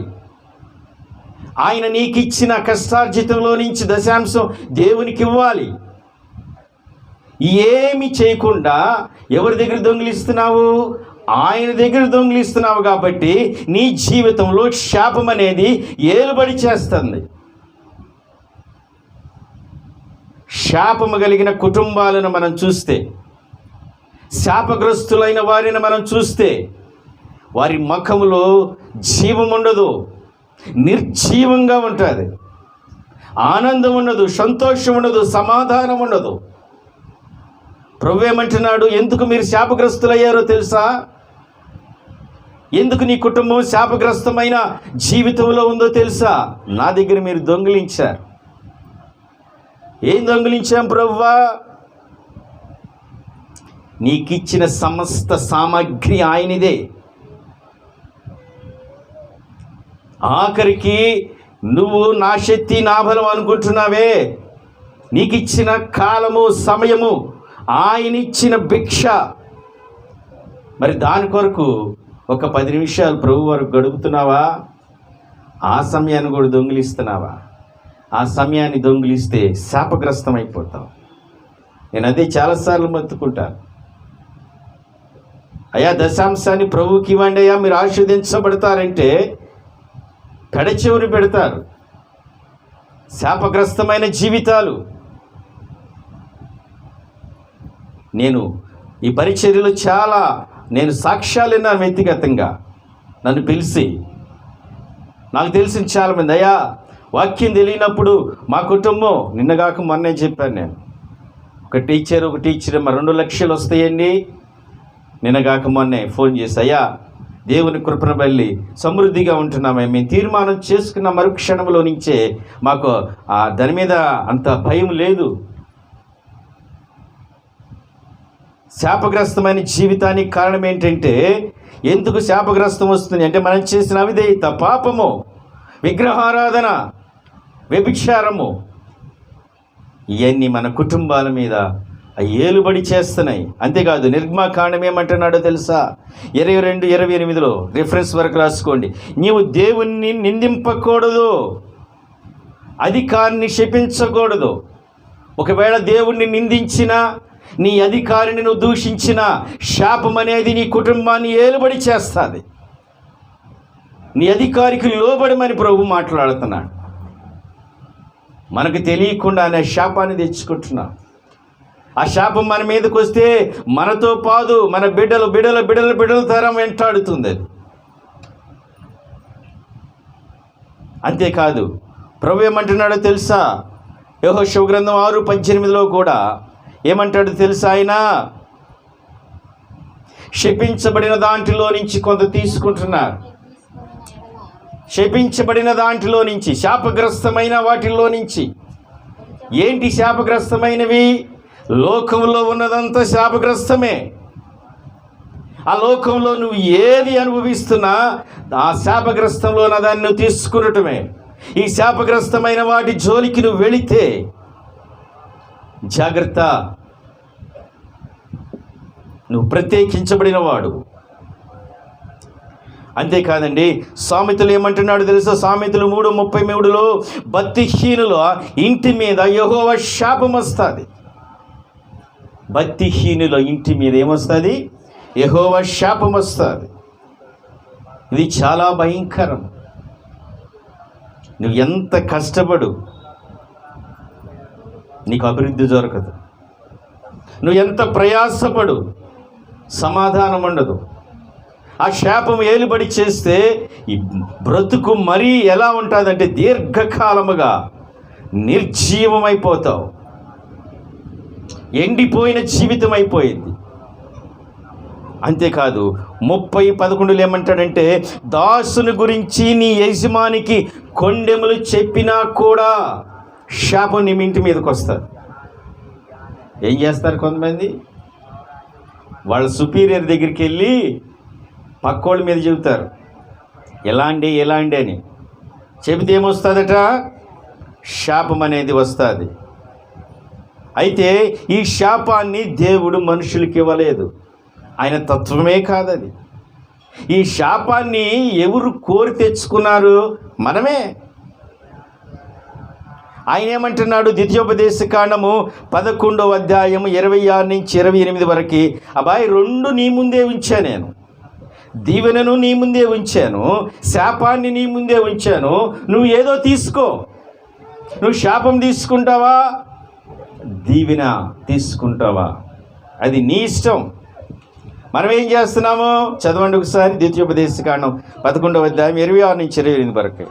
ఆయన నీకు ఇచ్చిన కష్టార్జితంలో నుంచి దశాంశం దేవునికి ఇవ్వాలి. ఏమి చేయకుండా ఎవరి దగ్గర దొంగిలిస్తున్నావు? ఆయన దగ్గర దొంగిలిస్తున్నావు. కాబట్టి నీ జీవితంలో శాపం అనేది ఏలుబడి చేస్తుంది. శాపము కలిగిన కుటుంబాలను మనం చూస్తే, శాపగ్రస్తులైన వారిని మనం చూస్తే, వారి ముఖములో జీవం ఉండదు, నిర్జీవంగా ఉంటుంది. ఆనందం ఉండదు, సంతోషం ఉండదు, సమాధానం ఉండదు. ప్రభు ఏమంటున్నాడు, ఎందుకు మీరు శాపగ్రస్తులయ్యారో తెలుసా? ఎందుకు నీ కుటుంబం శాపగ్రస్తమైన జీవితంలో ఉందో తెలుసా? నా దగ్గర మీరు దొంగిలించారు. ఏం దొంగిలించాం ప్రభువా? నీకిచ్చిన సమస్త సామగ్రి ఆయనదే. ఆఖరికి నువ్వు నా శక్తి నా బలం అనుకుంటున్నావే, నీకిచ్చిన కాలము సమయము ఆయన ఇచ్చిన భిక్ష. మరి దాని కొరకు ఒక 10 నిమిషాలు ప్రభు వరకు గడుపుతున్నావా? ఆ సమయాన్ని కూడా దొంగిలిస్తున్నావా? ఆ సమయాన్ని దొంగిలిస్తే శాపగ్రస్తం అయిపోతావు. నేను అదే చాలాసార్లు మొత్తుకుంటాను, అయ్యా దశాంశాన్ని ప్రభువుకి ఇవ్వండి అయ్యా, మీరు ఆశీర్వదించబడతారంటే కడచెవుని పెడతారు. శాపగ్రస్తమైన జీవితాలు. నేను ఈ పరిచర్యలో నేను సాక్ష్యాలు విన్నాను వ్యక్తిగతంగా. నన్ను పిలిచి నాకు తెలిసిన చాలామంది, అయ్యా వాక్యం తెలియనప్పుడు మా కుటుంబం నిన్నగాక మొన్నే చెప్పాను నేను, ఒక టీచర్ 2 లక్షలు వస్తాయండి. నిన్నగాక మొన్నే ఫోన్ చేసి, అయ్యా దేవుని కృపను బల్లి సమృద్ధిగా ఉంటున్నామే, మేము తీర్మానం చేసుకున్న మరుక్షణంలో నుంచే మాకు దాని మీద అంత భయం లేదు. శాపగ్రస్తమైన జీవితానికి కారణం ఏంటంటే, ఎందుకు శాపగ్రస్తం వస్తుంది అంటే మనం చేసిన అవిధేయత, పాపము, విగ్రహారాధన, వ్యభిచారము, ఇవన్నీ మన కుటుంబాల మీద ఏలుబడి చేస్తున్నాయి. అంతేకాదు నిర్గమాకాండం ఏమంటున్నాడో తెలుసా? 22:28 రిఫరెన్స్ వరకు రాసుకోండి. నీవు దేవుణ్ణి నిందింపకూడదు, అధికారిని శపించకూడదు. ఒకవేళ దేవుణ్ణి నిందించినా, నీ అధికారిని నువ్వు దూషించిన, శాపం అనేది నీ కుటుంబాన్ని ఏలుబడి చేస్తుంది. నీ అధికారికి లోబడమని ప్రభు మాట్లాడుతున్నాడు. మనకు తెలియకుండా అనే శాపాన్ని తెచ్చుకుంటున్నాం. ఆ శాపం మన మీదకి వస్తే మనతో పాదు మన బిడ్డల తరం వెంటాడుతుంది అది. అంతేకాదు ప్రభు ఏమంటున్నాడో తెలుసా? యెహోషువ గ్రంథం 6:18 కూడా ఏమంటాడో తెలుసా? ఆయన శపించబడిన దాంట్లో నుంచి కొంత తీసుకుంటున్నారు. శపించబడిన దాంట్లో నుంచి, శాపగ్రస్తమైన వాటిల్లో నుంచి. ఏంటి శాపగ్రస్తమైనవి? లోకంలో ఉన్నదంతా శాపగ్రస్తమే. ఆ లోకంలో నువ్వు ఏది అనుభవిస్తున్నా ఆ శాపగ్రస్తంలో ఉన్న దాన్ని నువ్వు తీసుకునటమే. ఈ శాపగ్రస్తమైన వాటి జోలికి నువ్వు వెళితే జాగ్రత్త. నువ్వు ప్రత్యేకించబడిన వాడు. అంతేకాదండి, సామెతలు ఏమంటున్నాడు తెలుసా? సామెతలు 3:33లో భక్తిహీనుల ఇంటి మీద యెహోవా శాపం వస్తుంది. భక్తిహీనుల ఇంటి మీద ఏమొస్తుంది? యెహోవా శాపం వస్తుంది. ఇది చాలా భయంకరం. నువ్వు ఎంత కష్టపడు, నీకు అభివృద్ధి దొరకదు. నువ్వు ఎంత ప్రయాసపడు, సమాధానం ఉండదు. ఆ శాపం ఏలుబడి చేస్తే ఈ బ్రతుకు మరీ ఎలా ఉంటుందంటే దీర్ఘకాలముగా నిర్జీవమైపోతావు. ఎండిపోయిన జీవితం అయిపోయింది. అంతేకాదు 30:11 ఏమంటాడంటే, దాసుని గురించి నీ యజమానికి కొండెములు చెప్పినా కూడా శాపం నీ ఇంటి మీదకి వస్తుంది. ఏం చేస్తారు కొంతమంది? వాళ్ళ సుపీరియర్ దగ్గరికి వెళ్ళి పక్కోళ్ళ మీద చెబుతారు, ఎలా అండి అని. చెబితే ఏమొస్తుందట? శాపం అనేది వస్తుంది. అయితే ఈ శాపాన్ని దేవుడు మనుషులకి ఇవ్వలేదు, ఆయన తత్వమే కాదది. ఈ శాపాన్ని ఎవరు కోరి తెచ్చుకున్నారు? మనమే. ఆయన ఏమంటున్నాడు? ద్వితీయోపదేశకాండము 11వ అధ్యాయం 26 నుంచి 28 వరకు, అబ్బాయి 2 నీ ముందే ఉంచా నేను. దీవెనను నీ ముందే ఉంచాను, శాపాన్ని నీ ముందే ఉంచాను. నువ్వు ఏదో తీసుకో. నువ్వు శాపం తీసుకుంటావా, దీవెన తీసుకుంటావా, అది నీ ఇష్టం. మనం ఏం చేస్తున్నాము? చదవండి ఒకసారి ద్వితీయోపదేశకాండం 11వ అధ్యాయం 26 నుంచి 28 వరకు.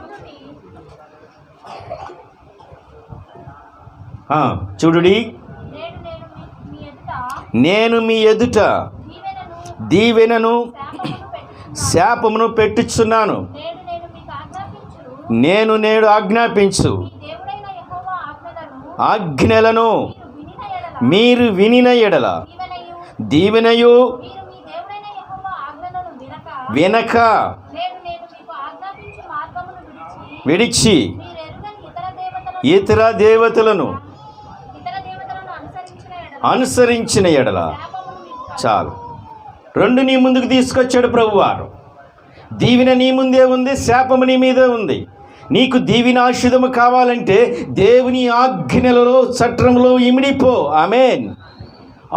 చూడుడి, నేను మీ ఎదుట దీవెనను శాపమును పెట్టుచున్నాను. నేడు ఆజ్ఞాపించు ఆజ్ఞలను మీరు వినిన ఎడల దీవెనయు వినక విడిచి ఇతర దేవతలను అనుసరించిన ఎడల. చాలు. 2 నీ ముందుకు తీసుకొచ్చాడు ప్రభువారు. దీవెన నీ ముందే ఉంది, శాపము నీ మీదే ఉంది. నీకు దీవెనాశుధము కావాలంటే దేవుని ఆజ్ఞలలో చట్రంలో ఇమిడిపో. ఆమేన్.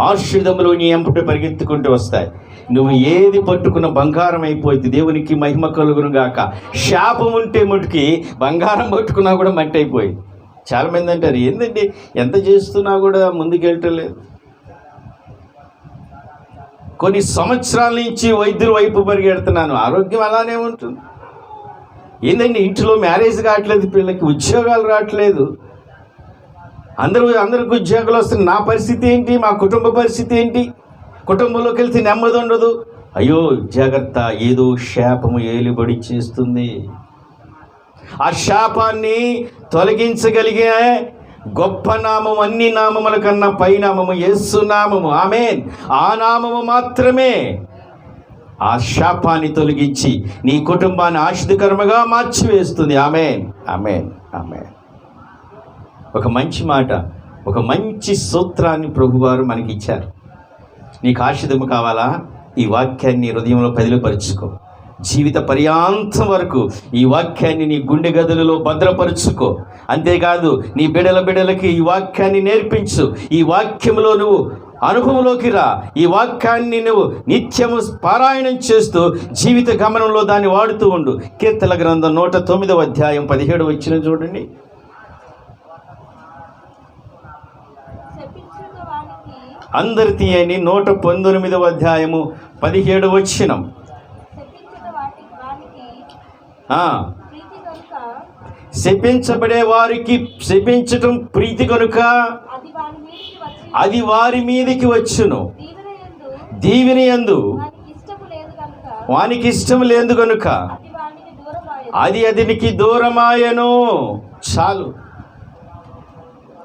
ఆశుధములు నీ ఎంపుట పరిగెత్తుకుంటూ వస్తాయి. నువ్వు ఏది పట్టుకున్న బంగారం అయిపోయింది. దేవునికి మహిమ కలుగును గాక. శాపం ఉంటే మటుకి బంగారం పట్టుకున్నా కూడా మట్టి అయిపోయింది. చాలామంది అంటారు, ఏంటంటే ఎంత చేస్తున్నా కూడా ముందుకెళ్ళటలేదు. కొన్ని సంవత్సరాల నుంచి వైద్యుల వైపు పరిగెడుతున్నాను, ఆరోగ్యం అలానే ఉంటుంది. ఏంటంటే ఇంట్లో మ్యారేజ్ కావట్లేదు, పిల్లలకి ఉద్యోగాలు రావట్లేదు. అందరికి ఉద్యోగాలు వస్తున్నాయి. నా పరిస్థితి ఏంటి? మా కుటుంబ పరిస్థితి ఏంటి? కుటుంబంలోకి వెళ్తే నెమ్మది ఉండదు. అయ్యో జాగ్రత్త, ఏదో శాపము ఏలుబడి చేస్తుంది. ఆ శాపాన్ని తొలగించగలిగే గొప్ప నామము, అన్ని నామముల కన్నా పై నామము యేసు నామము. ఆమేన్. ఆ నామము మాత్రమే ఆ శాపాన్ని తొలగించి నీ కుటుంబాన్ని ఆశీర్వాదకరముగా మార్చివేస్తుంది. ఆమేన్, ఆమేన్, ఆమేన్. ఒక మంచి మాట, ఒక మంచి సూత్రాన్ని ప్రభువారు మనకి ఇచ్చారు. నీకు ఆశీర్వాదము కావాలా? ఈ వాక్యాన్ని హృదయంలో పదిలపరుచుకో. జీవిత పర్యాంతం వరకు ఈ వాక్యాన్ని నీ గుండె గదులలో భద్రపరుచుకో. అంతేకాదు నీ బిడలకి ఈ వాక్యాన్ని నేర్పించు. ఈ వాక్యంలో నువ్వు అనుభవంలోకి రా. ఈ వాక్యాన్ని నువ్వు నిత్యము పారాయణం చేస్తూ జీవిత గమనంలో దాన్ని వాడుతూ ఉండు. కీర్తన గ్రంథం 109వ అధ్యాయం 17 వచనం చూడండి. అందరి తీయండి. 119వ అధ్యాయము 17 వచనం. శపించబడే వారికి శపించటం ప్రీతి కనుక అది వారి మీదికి వచ్చును. దీవెన యందు వానికి ఇష్టం లేదు కనుక అది అతనికి దూరమాయను. చాలు.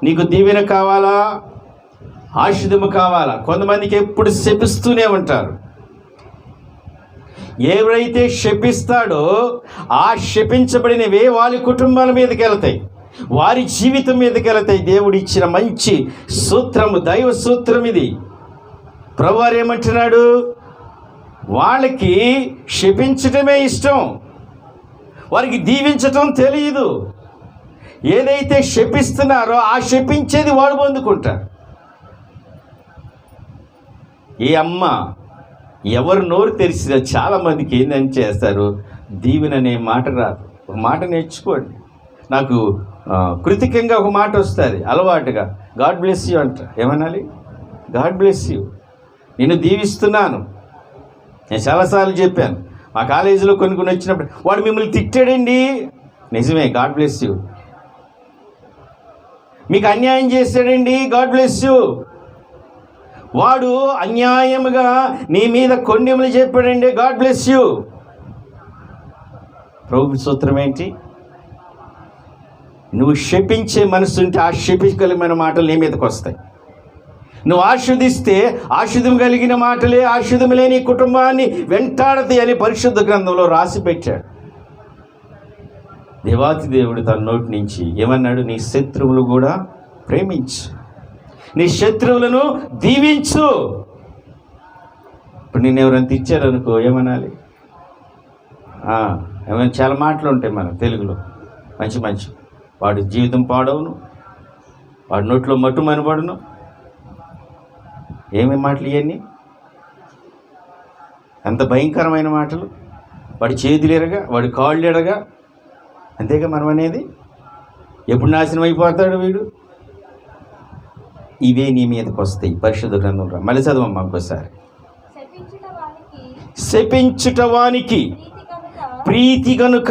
నీకు దీవెన కావాలా? ఆశీర్వాదము కావాలా? కొంతమందికి ఎప్పుడు శపిస్తూనే ఉంటారు. ఎవరైతే శపిస్తాడో ఆ శపించబడినవే వారి కుటుంబాల మీదకి వెళ్తాయి, వారి జీవితం మీదకి వెళ్తాయి. దేవుడు ఇచ్చిన మంచి సూత్రము, దైవ సూత్రం ఇది. ప్రభువారు ఏమంటున్నాడు? వాళ్ళకి శపించటమే ఇష్టం, వారికి దీవించటం తెలియదు. ఏదైతే శపిస్తున్నారో ఆ శపించేది వాడు పొందుకుంటారు. ఏ అమ్మ ఎవరు నోరు తెరిచినా చాలామందికి ఏందని చేస్తారు, దీవెన అనే మాట రాదు. ఒక మాట నేర్చుకోండి. నాకు కృతికంగా ఒక మాట వస్తుంది అలవాటుగా, గాడ్ బ్లెస్ యూ అంట. ఏమనాలి? గాడ్ బ్లెస్ యూ, నేను దీవిస్తున్నాను. నేను చాలాసార్లు చెప్పాను, మా కాలేజీలో కొన్ని వచ్చినప్పుడు, వాడు మిమ్మల్ని తిట్టాడండి. నిజమే, గాడ్ బ్లెస్ యూ. మీకు అన్యాయం చేశాడండి, గాడ్ బ్లెస్ యూ. వాడు అన్యాయముగా నీ మీద కొండెములు చెప్పాడండి, గాడ్ బ్లెస్ యూ. ప్రభు సూత్రం ఏంటి? నువ్వు శపించే మనసు ఉంటే ఆ శపించగలిగిన మాటలు నీ మీదకి వస్తాయి. నువ్వు ఆశీర్వదిస్తే ఆశీర్వదం కలిగిన మాటలే ఆశీర్వదములే నీ కుటుంబాన్ని వెంటాడతాయి అని పరిశుద్ధ గ్రంథంలో రాసి పెట్టాడు. దేవాతి దేవుడు తన నోటి నుంచి ఏమన్నాడు? నీ శత్రువులు కూడా ప్రేమించు, నీ శత్రువులను దీవించు. ఇప్పుడు నేను ఎవరైనా తెచ్చారనుకో, ఏమనాలి? ఏమైనా చాలా మాటలు ఉంటాయి మన తెలుగులో, మంచి మంచి. వాడి జీవితం పాడవును, వాడి నోట్లో మట్టు మనబడును. ఏమేమి మాటలు ఇవన్నీ? అంత భయంకరమైన మాటలు. వాడి చేతులు ఎరగా, వాడి కాళ్ళు ఎరగా. అంతేగా మనం అనేది. ఎప్పుడు నాశనం అయిపోతాడు వీడు. ఇవే నీ మీదకి వస్తాయి. పరిశుద్ధ గ్రంథంలో మళ్ళీ చదవమ్మా ఇంకోసారి. శపించుట వానికి ప్రీతి కనుక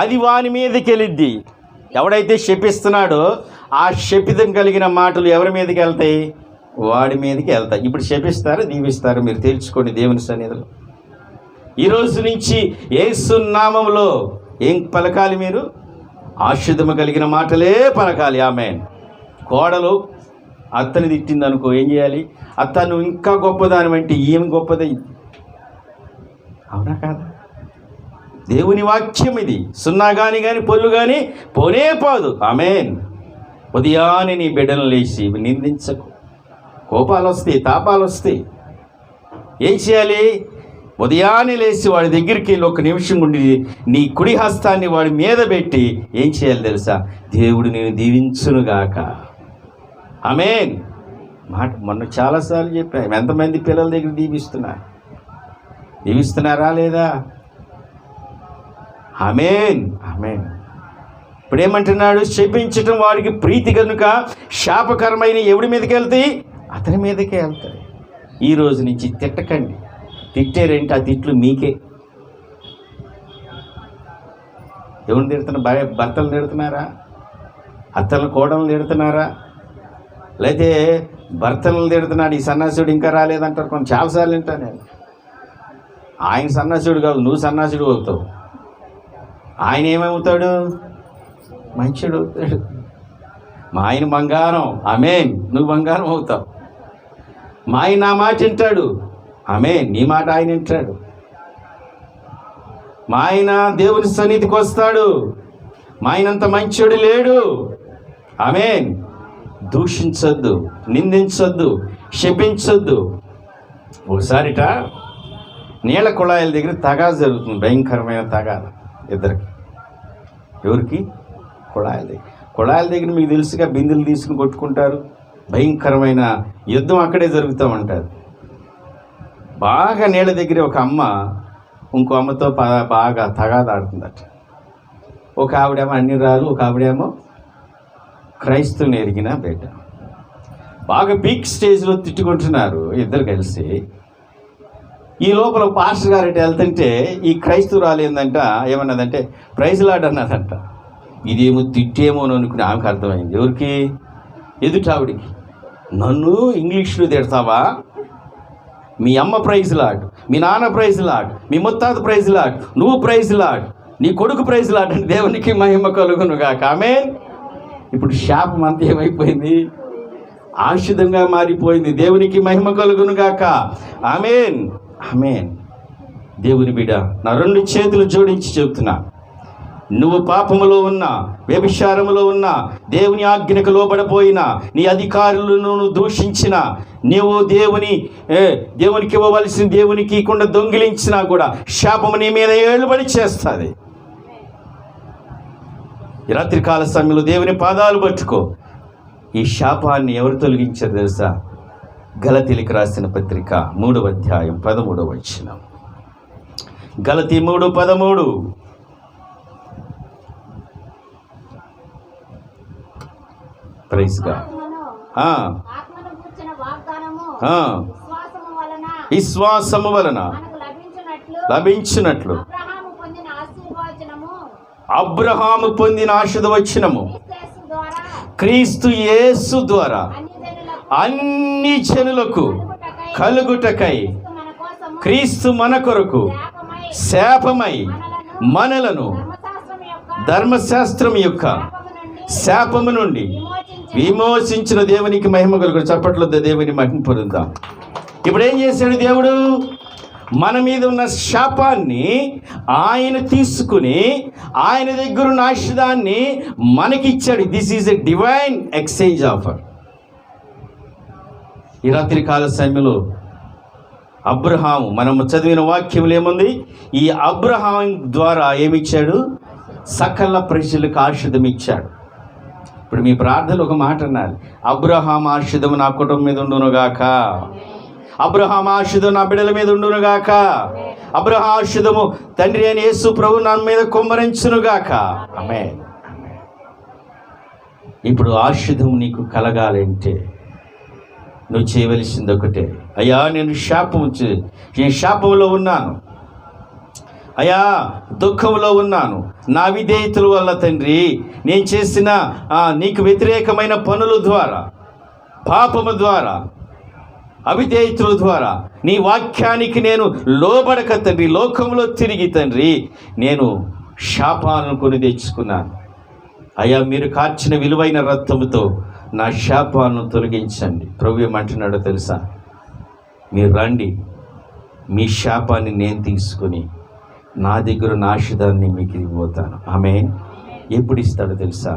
అది వాని మీదకి వెళ్ళిద్ది. ఎవడైతే శపిస్తున్నాడో ఆ శపితం కలిగిన మాటలు ఎవరి మీదకి వెళ్తాయి? వాడి మీదకి వెళ్తాయి. ఇప్పుడు శపిస్తారు, దీవిస్తారు. మీరు తెలుసుకోండి దేవుని సన్నిధిలో. ఈరోజు నుంచి యేసు నామములో ఏం పలకాలి? మీరు ఆశీర్వాదము కలిగిన మాటలే పలకాలి. ఆమేన్. కోడలు అత్తని తిట్టింది అనుకో, ఏం చేయాలి? అత్త నువ్వు ఇంకా గొప్పదాని అంటే ఏం గొప్పది? అవునా కాదా? దేవుని వాక్యం ఇది. సున్నా కానీ పొల్లు కానీ పోనే పోదు. ఆమేన్. ఉదయాన్నే నీ బిడ్డను లేచి నిందించకు. కోపాలు వస్తాయి, తాపాలు వస్తాయి. ఏం చేయాలి? ఉదయాన్నే లేచి వాడి దగ్గరికి వెళ్ళి ఒక నిమిషం ఉండి నీ కుడి హస్తాన్ని వాడి మీద పెట్టి ఏం చేయాలి తెలుసా? దేవుడు నేను దీవించునుగాక. ఆమేన్. మాట మొన్న చాలాసార్లు చెప్పాను. ఎంతమంది పిల్లల దగ్గర దీవిస్తున్నారా లేదా? ఆమేన్, ఆమేన్. ఇప్పుడు ఏమంటున్నాడు? శపించటం వాడికి ప్రీతి కనుక శాపకరమైన ఎవడి మీదకి వెళ్తాయి? అతని మీదకే వెళ్తాయి. ఈ రోజు నుంచి తిట్టకండి. తిట్టారంటే ఆ తిట్లు మీకే. ఎవరిని తిడుతున్నా? భర్తలు తిడుతున్నారా? అత్తలను కోడలను తిడుతున్నారా? లేకపోతే భర్తలను తిడుతున్నాడు, ఈ సన్నాసుడు ఇంకా రాలేదంటారు. కొంచెం చాలాసార్లు వింటాను నేను. ఆయన సన్నాసుడు కాదు, నువ్వు సన్నాసుడు అవుతావు. ఆయన ఏమవుతాడు? మంచిడు అవుతాడు. మా ఆయన బంగారం. ఆమేన్. నువ్వు బంగారం అవుతావు. మా ఆయన నా మాట వింటాడు. ఆమేన్. నీ మాట ఆయన వింటాడు. మా ఆయన దేవుని సన్నిధికి వస్తాడు. మా ఆయనంత మంచోడు లేడు. ఆమేన్. దూషించొద్దు, నిందించొద్దు, శపించొద్దు. ఒకసారిట నీళ్ళ కుళాయిల దగ్గర తగాద జరుగుతుంది. భయంకరమైన తగాద ఇద్దరికి. ఎవరికి? కుళాయిల దగ్గర మీకు తెలుసుగా, బిందెలు తీసుకుని కొట్టుకుంటారు. భయంకరమైన యుద్ధం అక్కడే జరుగుతూ ఉంటుంది. బాగా నీళ్ళ దగ్గర ఒక అమ్మ ఇంకో అమ్మతో బాగా తగాదాడుతుందట. ఒక ఆవిడేమో అన్యురాలు, ఒక ఆవిడేమో క్రైస్తవుని ఎరిగిన బిడ్డ. బాగా పీక్ స్టేజ్లో తిట్టుకుంటున్నారు ఇద్దరు కలిసి. ఈ లోపల పాస్టర్ గారు వెళ్తుంటే ఈ క్రైస్తవురాలు ఏందంట, ఏమన్నదంటే ప్రైజ్ లార్డ్ అన్నదంట. ఇదేమో తిట్టేమో అని అనుకుని ఆమెకు అర్థమైంది. ఎవరికి? ఎదుటావిడికి. నన్ను ఇంగ్లీష్లో తిడతావా? మీ అమ్మ ప్రైజ్ లార్డ్, మీ నాన్న ప్రైజ్ లార్డ్, మీ ముత్తాత ప్రైజ్ లార్డ్, నువ్వు ప్రైజ్ లార్డ్, నీ కొడుకు ప్రైజ్ లార్డ్ అని దేవునికి మహిమ కలుగునుగాక. ఆమేన్. ఇప్పుడు శాపం అంతా ఏమైపోయింది? ఆశీర్వాదంగా మారిపోయింది. దేవునికి మహిమ కలుగునుగాక. ఆమేన్, ఆమేన్. దేవుని బిడ్డ, నా రెండు చేతులు జోడించి చెబుతున్నా, నువ్వు పాపములో ఉన్నా, వ్యభిచారములో ఉన్నా, దేవుని ఆజ్ఞకు లోబడపోయినా, నీ అధికారులను దూషించిన, నీవు దేవునికి ఇవ్వవలసిన దేవునికి ఇవ్వకుండా దొంగిలించినా కూడా శాపము నీ మీద ఏలుబడి చేస్తుంది. ఈ రాత్రికాల సమయంలో దేవుని పాదాలు పట్టుకో. ఈ శాపాన్ని ఎవరు తొలగించారు తెలుసా? గలతీలకు రాసిన పత్రిక 3వ అధ్యాయం 13వ వచనం. గలతీ 3:13. Praise God. విశ్వాసము వలన లభించినట్లు అబ్రహాము పొందిన ఆశీర్వచనము క్రీస్తు యేసు ద్వారా అన్ని జనులకు కలుగుటకై క్రీస్తు మన కొరకు శాపమై మనలను ధర్మశాస్త్రం యొక్క శాపము నుండి విమోచించిన దేవునికి మహిమ కలుగు. చప్పట్లో దేవుని మహిమ పొందుదాం. ఇప్పుడు ఏం చేశాడు దేవుడు? మన మీద ఉన్న శాపాన్ని ఆయన తీసుకుని ఆయన దగ్గర ఉన్న ఆశీర్వాదాన్ని మనకిచ్చాడు. This is a divine exchange offer. ఈ రాత్రి కాల సమయంలో అబ్రహాము, మనం చదివిన వాక్యంలో ఏముంది? ఈ అబ్రహాం ద్వారా ఏమిచ్చాడు? సకల ప్రజలకు ఆశీర్వాదం ఇచ్చాడు. ఇప్పుడు మీ ప్రార్థనలు ఒక మాట అన్నారు, అబ్రహాం ఆశీర్వాదం నా కుటుంబం మీద ఉండునుగాక, అబ్రహాం ఆశీర్వాదం నా బిడ్డల మీద ఉండునుగాక, అబ్రహాం ఆశీర్వాదము తండ్రి అయిన యేసు ప్రభు నా మీద కుమ్మరించునుగాక. ఆమేన్. ఇప్పుడు ఆశీర్వాదం నీకు కలగాలంటే నువ్వు చేయవలసింది ఒకటే, అయ్యా నేను శాపంలో ఉన్నాను, అయ్యా దుఃఖంలో ఉన్నాను, నా విధేయతల వల్ల తండ్రి నేను చేసిన నీకు వ్యతిరేకమైన పనుల ద్వారా, పాపము ద్వారా, అవిధేయతల ద్వారా, నీ వాక్యానికి నేను లోబడక తండ్రి, లోకంలో తిరిగి తండ్రి నేను శాపాలను కొని తెచ్చుకున్నాను. అయ్యా మీరు కార్చిన విలువైన రక్తముతో నా శాపాలను తొలగించండి. ప్రభు ఏమంటున్నాడో తెలుసా? మీరు రండి, మీ శాపాన్ని నేను తీసుకుని నా దగ్గర నా ఆశీర్వాదాన్ని మీకు ఇవ్వబోతాను. ఆమేన్. ఎప్పుడు ఇస్తాడో తెలుసా?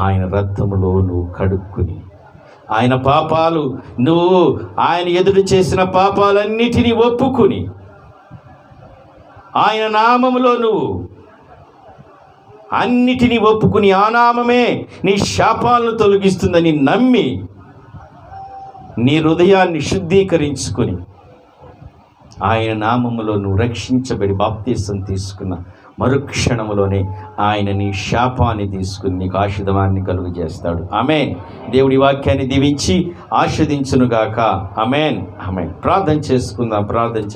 ఆయన రక్తములో నువ్వు కడుక్కుని, ఆయన పాపాలు నువ్వు ఆయన ఎదురు చేసిన పాపాలన్నిటినీ ఒప్పుకుని, ఆయన నామములో నువ్వు అన్నిటినీ ఒప్పుకుని, ఆ నామమే నీ శాపాలను తొలగిస్తుందని నమ్మి నీ హృదయాన్ని శుద్ధీకరించుకొని ఆయన నామములో నువ్వు రక్షించబడి బాప్తీసం తీసుకున్న మరుక్షణములోనే ఆయన నీ శాపాన్ని తీసుకుని నీకు ఆశీర్వాదాన్ని కలుగు చేస్తాడు. ఆమేన్. దేవుడి వాక్యాన్ని దీవించి ఆశీర్వదించునుగాక. ఆమేన్. ఆమేన్. ప్రార్థన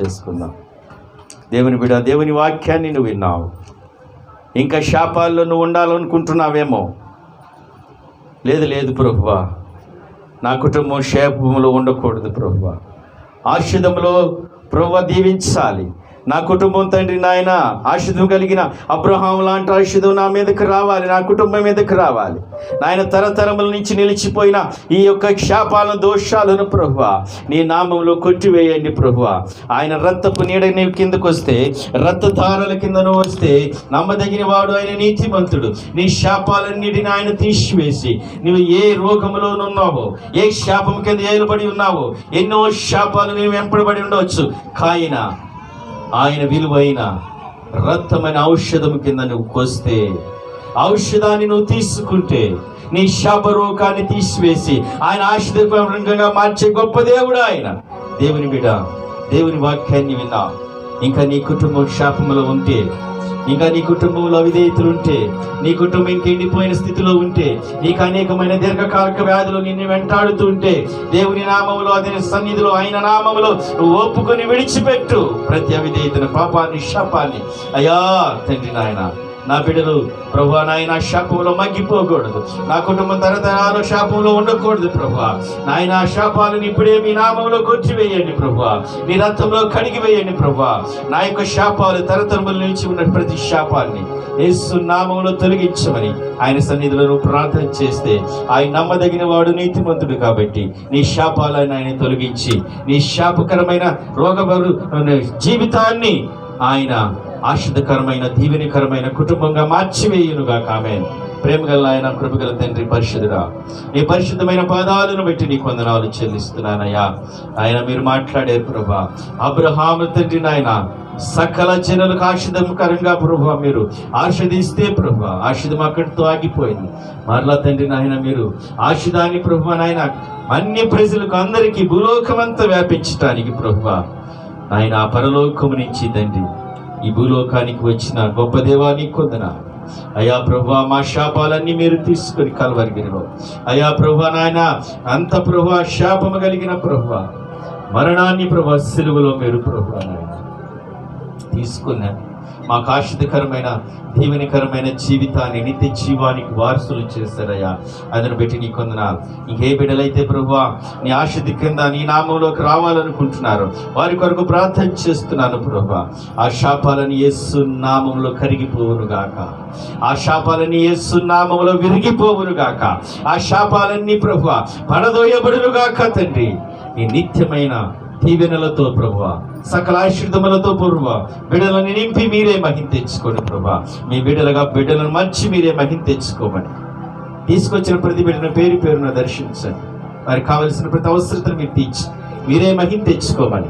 చేసుకుందాం. దేవుని బిడ్డ, దేవుని వాక్యాన్ని నువ్వు విన్నావు. ఇంకా శాపాల్లో నువ్వు ఉండాలనుకుంటున్నావేమో. లేదు ప్రభువా, నా కుటుంబం శాపంలో ఉండకూడదు ప్రభువా, ఆశీర్వాదంలో ప్రభువా దీవించాలి. నా కుటుంబం తండ్రి నాయన ఆశీర్వాదం కలిగిన అబ్రహాం లాంటి ఆశీర్వాదం నా మీదకి రావాలి, నా కుటుంబం మీదకి రావాలి నాయన. తరతరముల నుంచి నిలిచిపోయిన ఈ యొక్క శాపాలను, దోషాలను ప్రభువా నీ నామంలో కొట్టివేయండి ప్రభువా. ఆయన రక్తపు నీడ నీవు కిందకు వస్తే, రక్తధారల కిందను వస్తే నమ్మదగిన వాడు, ఆయన నీతిమంతుడు. నీ శాపాలన్నిటిని ఆయన తీసివేసి, నువ్వు ఏ రోగములోనున్నావో, ఏ శాపం కింద ఏలుబడి ఉన్నావో, ఎన్నో శాపాలు నీవు వెంపడబడి ఉండవచ్చు, కాయిన ఆయన విలువైన రక్తమైన ఔషధం కింద నువ్వు కొస్తే, ఔషధాన్ని నువ్వు తీసుకుంటే నీ శాపరోగాన్ని తీసివేసి ఆయన ఆశీర్వాదంగా మార్చే గొప్ప దేవుడు ఆయన. దేవుని బిడ్డ, దేవుని వాక్యాన్ని విన్నా, ఇంకా నీ కుటుంబం శాపంలో ఉంటే, ఇంకా నీ కుటుంబంలో అవిధేయతలు ఉంటే, నీ కుటుంబం ఇంక ఎండిపోయిన స్థితిలో ఉంటే, నీకు అనేకమైన దీర్ఘకాలిక వ్యాధులు నిన్ను వెంటాడుతూ ఉంటే, దేవుని నామములో, అదే సన్నిధిలో, ఆయన నామములో ఒప్పుకొని విడిచిపెట్టు ప్రతి అవిధేయతను, పాపాన్ని, శాపాన్ని. అయ్యా తండ్రి నాయన, నా బిడ్డలు ప్రభువా నాయన శాపంలో మగ్గిపోకూడదు, నా కుటుంబం తరతరాలు శాపంలో ఉండకూడదు ప్రభువా నాయన. శాపాలను ఇప్పుడే మీ నామంలో కొట్టివేయండి ప్రభువా, మీ రక్తంలో కడిగివేయండి ప్రభువా. నా యొక్క శాపాలు తరతరముల నుంచి ఉన్న ప్రతి శాపాన్ని యేసు నామంలో తొలగించమని ఆయన సన్నిధిలో ప్రార్థన చేస్తే, ఆయన నమ్మదగిన వాడు, నీతిమంతుడు కాబట్టి నీ శాపాలను ఆయన తొలగించి నీ శాపకరమైన రోగబరు జీవితాన్ని ఆయన ఆశీర్వదకరమైన దీవెనకరమైన కుటుంబంగా మార్చివేయునుగాక. ఆమేన్. ప్రేమగల ఆయన, కృపగల తండ్రి, పరిశుద్ధుడా, నీ పరిశుద్ధమైన పాదాలను బట్టి నీకు వందనాలు చెల్లిస్తున్నానయ్యా. ఆయన మీరు మాట్లాడారు ప్రభా. అబ్రహాము తండ్రి నాయన సకల జనులకు ఆశీర్వదకరంగా ప్రభా మీరు ఆశీర్వదిస్తే ప్రభా ఆశీర్వాదం అక్కడితో ఆగిపోయింది. మరలా తండ్రి నాయన మీరు ఆశీర్వాదాన్ని ప్రభా నాయన అన్ని ప్రజలకు అందరికీ భూలోకమంతా వ్యాపించటానికి ప్రభా నాయన పరలోకము నుంచి తండ్రి ఈ భూలోకానికి వచ్చిన గొప్ప దేవానికి వందనాలు అయ్యా. ప్రభా మా శాపాలన్నీ మీరు తీసుకొని కల్వరిగిరిలో అయ్యా ప్రభా నాయన అంత ప్రభా శాపము కలిగిన ప్రభా మరణాన్ని ప్రభా సిలువలో మీరు ప్రభా నాయన తీసుకున్నారు. మాకు ఆశీర్వదకరమైన దీవెనకరమైన జీవితాన్ని నిత్య జీవానికి వారసులు చేశారయ్యా. అదను బట్టి నీ కొందనాలు. ఇంకే బిడ్డలైతే ప్రభువా నీ ఆశీర్వాద కింద నీ నామంలోకి రావాలనుకుంటున్నారు వారి కొరకు ప్రార్థన చేస్తున్నాను ప్రభువా. ఆ శాపాలను యేసు నామంలో కరిగిపోవును గాక. ఆ శాపాలన్నీ యేసు నామంలో విరిగిపోవును గాక. ఆ శాపాలన్నీ ప్రభువా పడదోయబడును గాక. తండ్రి నీ నిత్యమైన దీవెనలతో ప్రభువా సకల ఆశీర్వాదములతో ప్రభువా బిడ్డలను నింపి మీరే మహిమ తెచ్చుకోండి ప్రభువా. మీ బిడ్డలను మంచి మీరే మహిమ తెచ్చుకోమని తీసుకొచ్చిన ప్రతి బిడ్డను పేరు పేరున దర్శించండి. వారికి కావలసిన ప్రతి అవసరతను మీరు తీర్చి మీరే మహిమ తెచ్చుకోమని